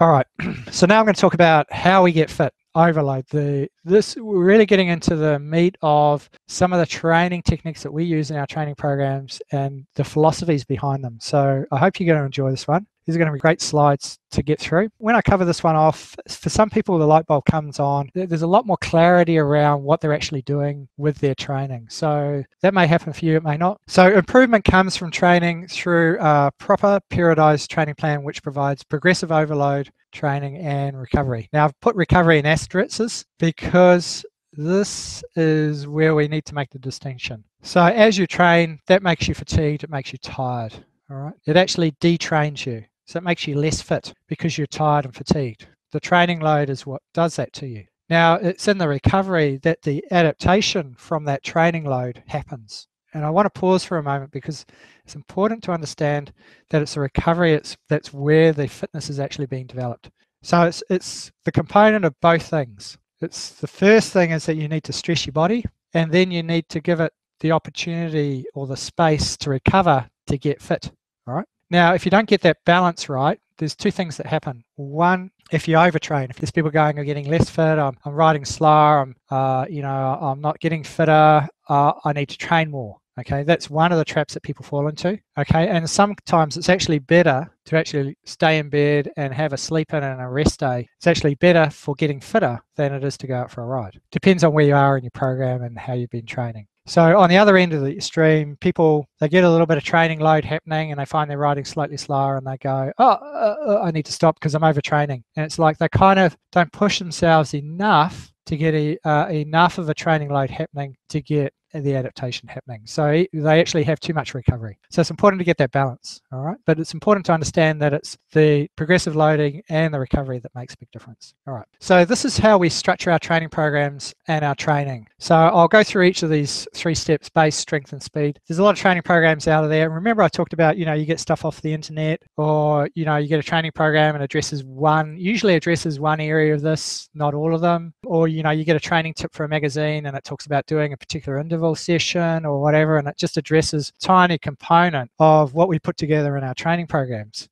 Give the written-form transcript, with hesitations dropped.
All right, so now I'm going to talk about how we get fit. Overload. We're really getting into the meat of some of the training techniques that we use in our training programs and the philosophies behind them. So I hope you're going to enjoy this one. These are going to be great slides to get through. When I cover this one off, for some people the light bulb comes on. There's a lot more clarity around what they're actually doing with their training. So that may happen for you, it may not. So improvement comes from training through a proper periodized training plan which provides progressive overload training and recovery. Now I've put recovery in asterisks because this is where we need to make the distinction. So as you train, that makes you fatigued, it makes you tired. All right, it actually detrains you. So it makes you less fit because you're tired and fatigued. The training load is what does that to you. Now, it's in the recovery that the adaptation from that training load happens. And I want to pause for a moment because it's important to understand that it's the recovery, that's where the fitness is actually being developed. So it's the component of both things. It's the first thing is that you need to stress your body, and then you need to give it the opportunity or the space to recover to get fit. All right. Now, if you don't get that balance right, there's two things that happen. One, if you overtrain, if there's people going, I'm getting less fit, I'm riding slower, I'm not getting fitter, I need to train more. Okay, that's one of the traps that people fall into. Okay, and sometimes it's actually better to actually stay in bed and have a sleep in and a rest day. It's actually better for getting fitter than it is to go out for a ride. Depends on where you are in your program and how you've been training. So on the other end of the extreme, people, they get a little bit of training load happening and they find they're riding slightly slower and they go, I need to stop because I'm overtraining. And it's like they kind of don't push themselves enough to get enough of a training load happening to get the adaptation happening. So they actually have too much recovery. So it's important to get that balance, all right? But it's important to understand that it's the progressive loading and the recovery that makes a big difference. All right, so this is how we structure our training programs and our training. So I'll go through each of these 3 steps: base, strength, and speed. There's a lot of training programs out there. Remember I talked about, you get stuff off the internet, or, you get a training program and usually addresses one area of this, not all of them. Or, you get a training tip for a magazine and it talks about doing a particular interval session or whatever, and it just addresses a tiny component of what we put together in our training programs.